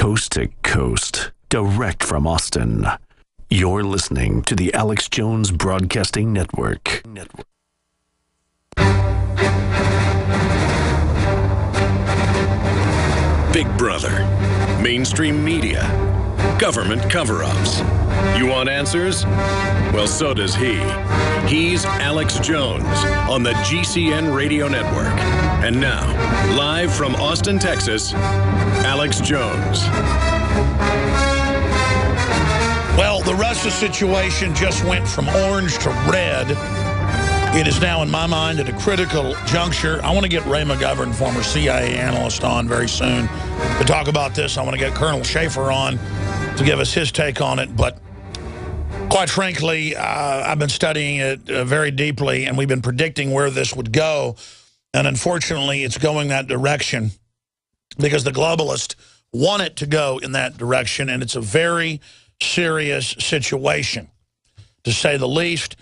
coast to coast, direct from Austin. You're listening to the Alex Jones Broadcasting Network. Big Brother, mainstream media, government cover-ups. You want answers? Well, so does he. He's Alex Jones on the GCN Radio Network. And now, live from Austin, Texas, Alex Jones. Well, the Russia situation just went from orange to red. It is now, in my mind, at a critical juncture. I want to get Ray McGovern, former CIA analyst, on very soon to talk about this. I want to get Colonel Schaefer on to give us his take on it. But quite frankly, I've been studying it very deeply, and we've been predicting where this would go. And unfortunately, it's going that direction because the globalists want it to go in that direction, and it's a very serious situation, to say the least.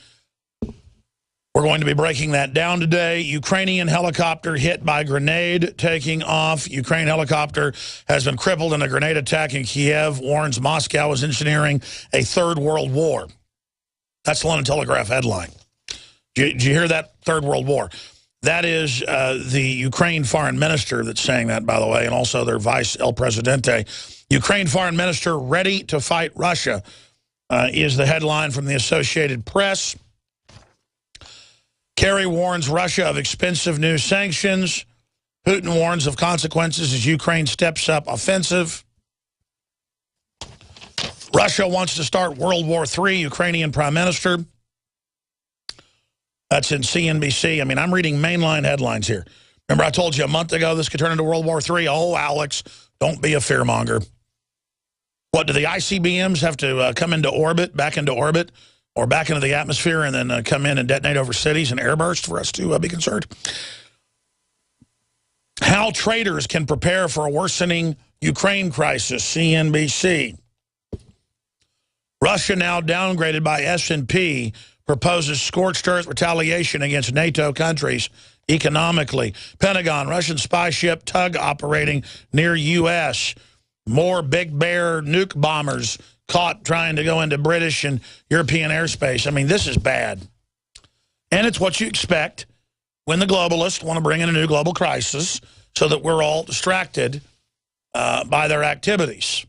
We're going to be breaking that down today. Ukrainian helicopter hit by grenade taking off. Ukraine helicopter has been crippled in a grenade attack in Kiev. Warns Moscow is engineering a third world war. That's the London Telegraph headline. Did you hear that? Third world war. That is the Ukraine foreign minister that's saying that, by the way, and also their vice El Presidente. Ukraine foreign minister ready to fight Russia is the headline from the Associated Press. Kerry warns Russia of expensive new sanctions. Putin warns of consequences as Ukraine steps up offensive. Russia wants to start World War III, Ukrainian prime minister. That's in CNBC. I mean, I'm reading mainline headlines here. Remember I told you a month ago this could turn into World War III? Oh, Alex, don't be a fearmonger. What, do the ICBMs have to come into orbit, back into orbit, or back into the atmosphere and then come in and detonate over cities and airburst for us to be concerned? How traders can prepare for a worsening Ukraine crisis, CNBC. Russia now downgraded by S&P, proposes scorched earth retaliation against NATO countries economically. Pentagon, Russian spy ship tug operating near U.S. More Big Bear nuke bombers caught trying to go into British and European airspace. I mean, this is bad. And it's what you expect when the globalists want to bring in a new global crisis so that we're all distracted by their activities.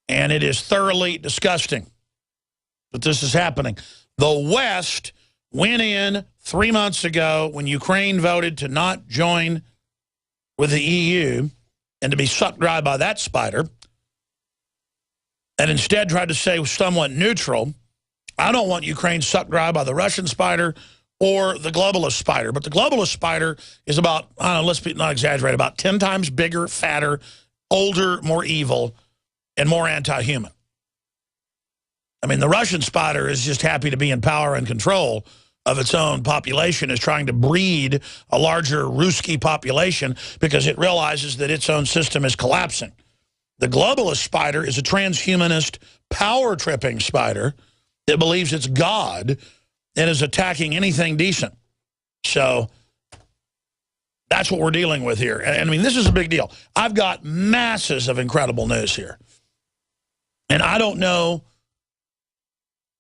And it is thoroughly disgusting that this is happening. The West went in 3 months ago when Ukraine voted to not join with the EU and to be sucked dry by that spider, and instead tried to stay somewhat neutral. I don't want Ukraine sucked dry by the Russian spider or the globalist spider. But the globalist spider is about, I don't know, let's not exaggerate, about 10 times bigger, fatter, older, more evil, and more anti-human. I mean, the Russian spider is just happy to be in power and control of its own population, is trying to breed a larger Ruski population because it realizes that its own system is collapsing. The globalist spider is a transhumanist, power-tripping spider that believes it's God and is attacking anything decent. So that's what we're dealing with here. And I mean, this is a big deal. I've got masses of incredible news here. And I don't know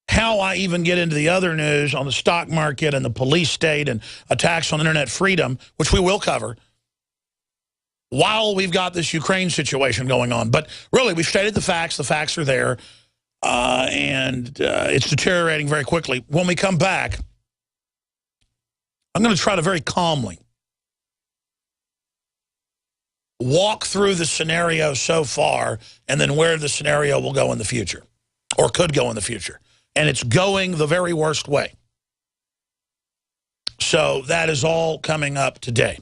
how I even get into the other news on the stock market and the police state and attacks on internet freedom, which we will cover, while we've got this Ukraine situation going on. But really, we've stated the facts. The facts are there. And it's deteriorating very quickly. When we come back, I'm going to try to very calmly walk through the scenario so far and then where the scenario will go in the future, or could go in the future. And it's going the very worst way. So that is all coming up today.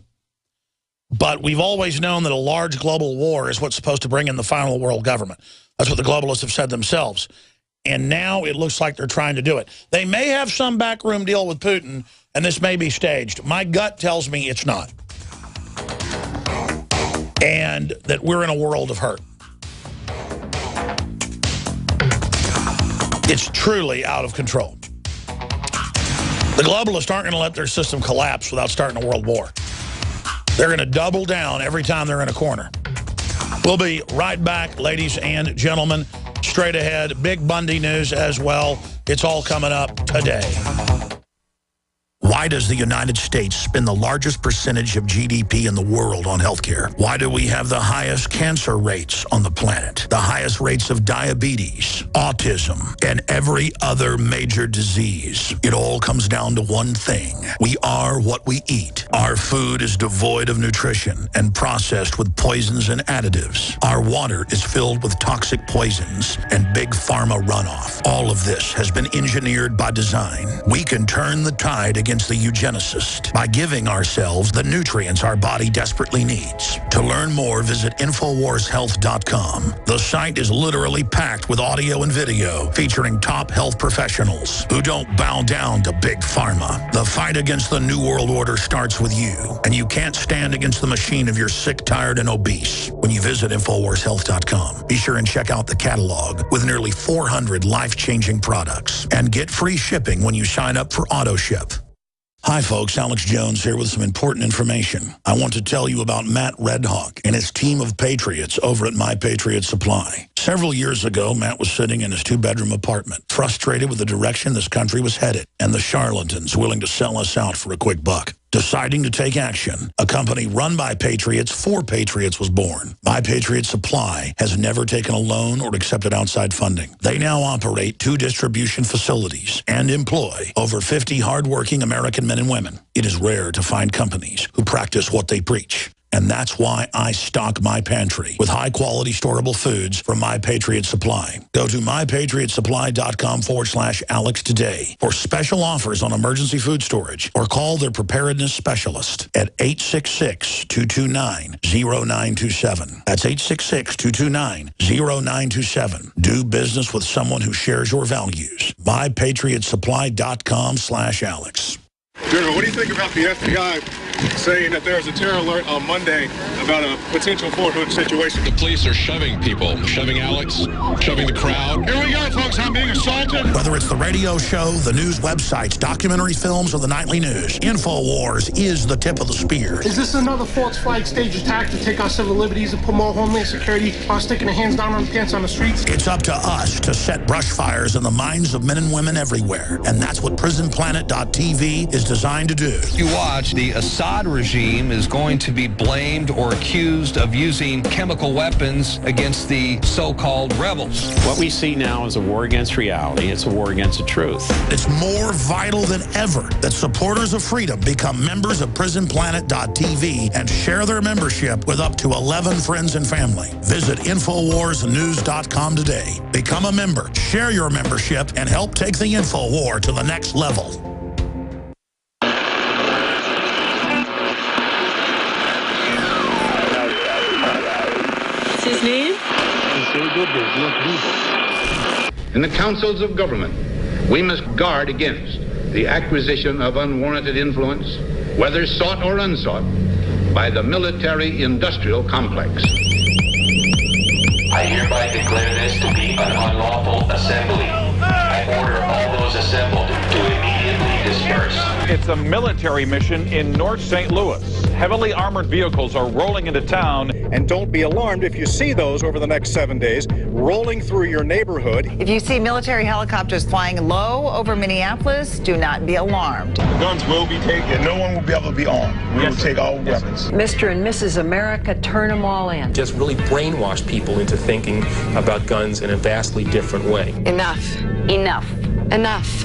But we've always known that a large global war is what's supposed to bring in the final world government. That's what the globalists have said themselves. And now it looks like they're trying to do it. They may have some backroom deal with Putin, and this may be staged. My gut tells me it's not. And that we're in a world of hurt. It's truly out of control. The globalists aren't going to let their system collapse without starting a world war. They're going to double down every time they're in a corner. We'll be right back, ladies and gentlemen. Straight ahead, big Bundy news as well. It's all coming up today. Why does the United States spend the largest percentage of GDP in the world on healthcare? Why do we have the highest cancer rates on the planet, the highest rates of diabetes, autism, and every other major disease? It all comes down to one thing. We are what we eat. Our food is devoid of nutrition and processed with poisons and additives. Our water is filled with toxic poisons and big pharma runoff. All of this has been engineered by design. We can turn the tide against the eugenicist by giving ourselves the nutrients our body desperately needs. To learn more, visit InfoWarsHealth.com. The site is literally packed with audio and video featuring top health professionals who don't bow down to big pharma. The fight against the New World Order starts with you, and you can't stand against the machine if you're sick, tired, and obese. When you visit InfoWarsHealth.com, be sure and check out the catalog with nearly 400 life-changing products and get free shipping when you sign up for AutoShip. Hi folks, Alex Jones here with some important information. I want to tell you about Matt Redhawk and his team of patriots over at My Patriot Supply. Several years ago, Matt was sitting in his 2-bedroom apartment, frustrated with the direction this country was headed and the charlatans willing to sell us out for a quick buck. Deciding to take action, a company run by patriots for patriots was born. My Patriot Supply has never taken a loan or accepted outside funding. They now operate 2 distribution facilities and employ over 50 hardworking American men and women. It is rare to find companies who practice what they preach. And that's why I stock my pantry with high-quality storable foods from My Patriot Supply. Go to mypatriotsupply.com/Alex today for special offers on emergency food storage, or call their preparedness specialist at 866-229-0927. That's 866-229-0927. Do business with someone who shares your values. mypatriotsupply.com/Alex. General, what do you think about the FBI saying that there's a terror alert on Monday about a potential Fort Hood situation? The police are shoving people, shoving Alex, shoving the crowd. Here we go, folks. I'm being assaulted. Whether it's the radio show, the news websites, documentary films, or the nightly news, InfoWars is the tip of the spear. Is this another false flag stage attack to take our civil liberties and put more homeland security while sticking the hands down on the pants on the streets? It's up to us to set brush fires in the minds of men and women everywhere. And that's what PrisonPlanet.tv is designed to do. You watch, the Assad regime is going to be blamed or accused of using chemical weapons against the so-called rebels. What we see now is a war against reality. It's a war against the truth. It's more vital than ever that supporters of freedom become members of PrisonPlanet.tv and share their membership with up to 11 friends and family. Visit InfoWarsNews.com today. Become a member, share your membership, and help take the InfoWar to the next level. His name? In the councils of government, we must guard against the acquisition of unwarranted influence, whether sought or unsought, by the military-industrial complex. I hereby declare this to be an unlawful assembly. I order all those assembled to immediately disperse. It's a military mission in North St. Louis. Heavily armored vehicles are rolling into town. And don't be alarmed if you see those over the next 7 days rolling through your neighborhood. If you see military helicopters flying low over Minneapolis, do not be alarmed. The guns will be taken. No one will be able to be armed. We will take all weapons. Mr. and Mrs. America, turn them all in. Just really brainwash people into thinking about guns in a vastly different way. Enough. Enough. Enough.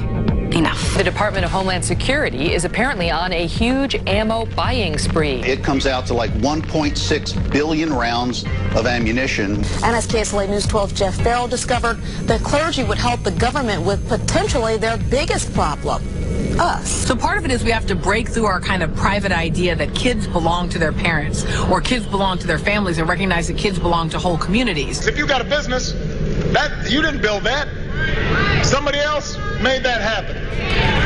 Enough. The Department of Homeland Security is apparently on a huge ammo buying spree. It comes out to like 1.6 billion rounds of ammunition. NSKSLA News 12 Jeff Farrell discovered that clergy would help the government with potentially their biggest problem. Us. So part of it is we have to break through our kind of private idea that kids belong to their parents or kids belong to their families and recognize that kids belong to whole communities. If you got a business, that you didn't build that. Somebody else made that happen.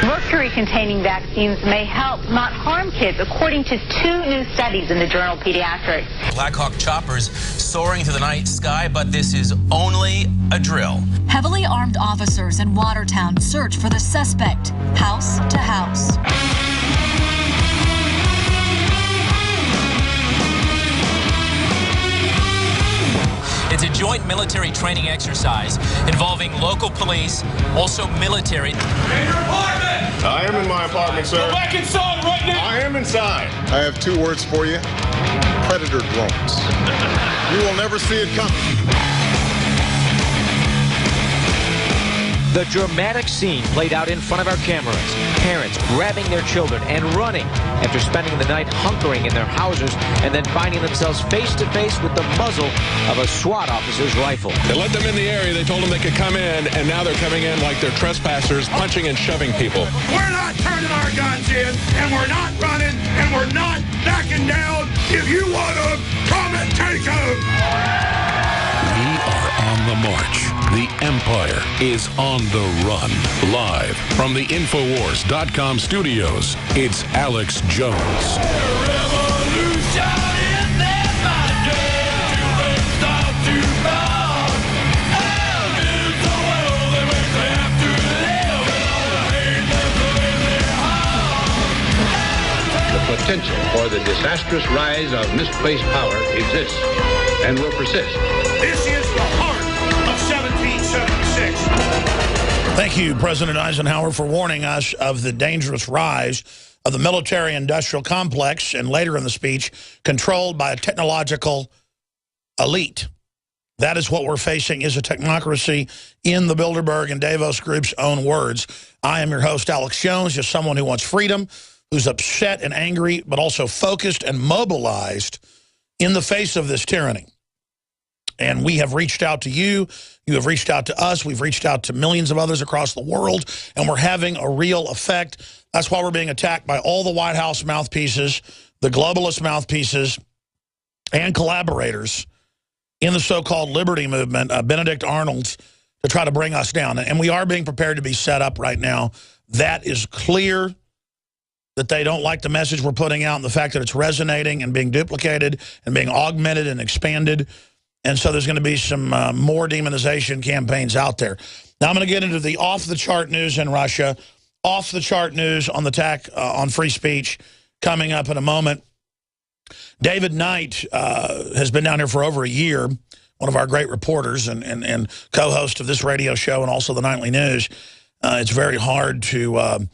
Mercury-containing vaccines may help, not harm kids, according to 2 new studies in the journal Pediatrics. Black Hawk choppers soaring through the night sky, but this is only a drill. Heavily armed officers in Watertown search for the suspect, house to house. It's a joint military training exercise involving local police, also military. I am in my apartment, sir. Go back inside right now. I am inside. I have 2 words for you. Predator drones. You will never see it coming. The dramatic scene played out in front of our cameras. Parents grabbing their children and running after spending the night hunkering in their houses and then finding themselves face to face with the muzzle of a SWAT officer's rifle. They let them in the area. They told them they could come in, and now they're coming in like they're trespassers, punching and shoving people. We're not turning our guns in, and we're not running, and we're not backing down. If you want them, come and take them. We are on the march. The Empire is on the run. Live from the Infowars.com studios, it's Alex Jones. The potential for the disastrous rise of misplaced power exists and will persist. This is the heart of 1776. Thank you, President Eisenhower, for warning us of the dangerous rise of the military-industrial complex, and later in the speech, controlled by a technological elite. That is what we're facing, is a technocracy in the Bilderberg and Davos Group's own words. I am your host, Alex Jones, just someone who wants freedom, who's upset and angry, but also focused and mobilized in the face of this tyranny. And we have reached out to you. You have reached out to us. We've reached out to millions of others across the world, and we're having a real effect. That's why we're being attacked by all the White House mouthpieces, the globalist mouthpieces, and collaborators in the so-called liberty movement, Benedict Arnold, to try to bring us down. And we are being prepared to be set up right now. That is clear, that they don't like the message we're putting out and the fact that it's resonating and being duplicated and being augmented and expanded. And so there's going to be some more demonization campaigns out there. Now I'm going to get into the off-the-chart news in Russia, off-the-chart news on the attack on free speech coming up in a moment. David Knight has been down here for over a year, one of our great reporters and co-host of this radio show and also the Nightly News. It's very hard to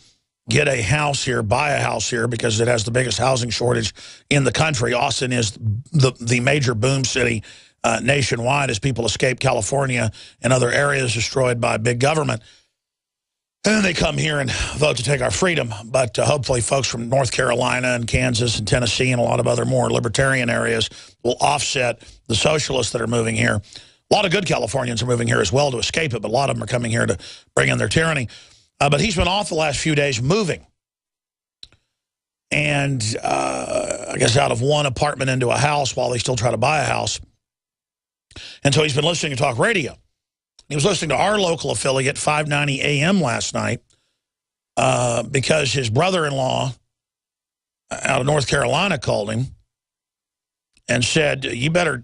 get a house here, buy a house here, because it has the biggest housing shortage in the country. Austin is the major boom city nationwide as people escape California and other areas destroyed by big government. And then they come here and vote to take our freedom. But hopefully folks from North Carolina and Kansas and Tennessee and a lot of other more libertarian areas will offset the socialists that are moving here. A lot of good Californians are moving here as well to escape it, but a lot of them are coming here to bring in their tyranny. But he's been off the last few days moving. And I guess out of one apartment into a house while they still try to buy a house. And so he's been listening to talk radio. He was listening to our local affiliate, 590 AM last night, because his brother-in-law out of North Carolina called him and said, you better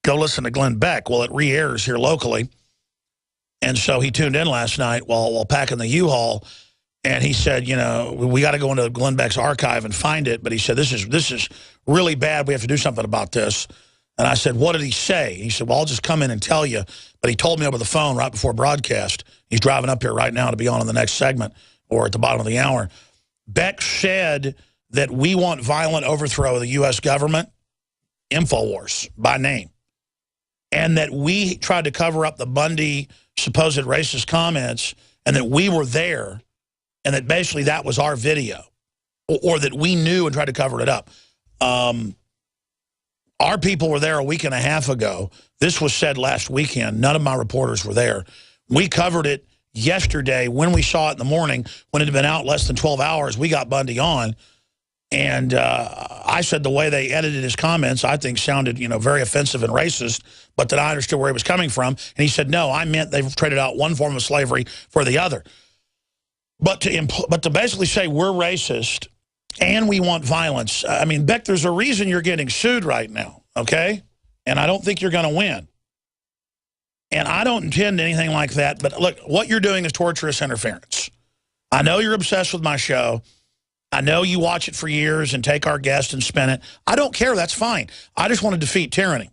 go listen to Glenn Beck. Well, it re-airs here locally. And so he tuned in last night while packing the U-Haul, and he said, you know, we got to go into Glenn Beck's archive and find it. But he said, this is really bad. We have to do something about this. And I said, what did he say? He said, well, I'll just come in and tell you. But he told me over the phone right before broadcast. He's driving up here right now to be on in the next segment or at the bottom of the hour. Beck said that we want violent overthrow of the U.S. government, Infowars, by name. And that we tried to cover up the Bundy supposed racist comments, and that we were there, and that basically that was our video, or that we knew and tried to cover it up. Our people were there a week and a half ago. This was said last weekend. None of my reporters were there. We covered it yesterday when we saw it in the morning. When it had been out less than 12 hours, we got Bundy on. And I said the way they edited his comments, I think sounded, you know, very offensive and racist, but that I understood where he was coming from. And he said, no, I meant they've traded out one form of slavery for the other. But to basically say we're racist and we want violence. I mean, Beck, there's a reason you're getting sued right now, okay? And I don't think you're going to win. And I don't intend anything like that. But look, what you're doing is torturous interference. I know you're obsessed with my show. I know you watch it for years and take our guest and spin it. I don't care. That's fine. I just want to defeat tyranny.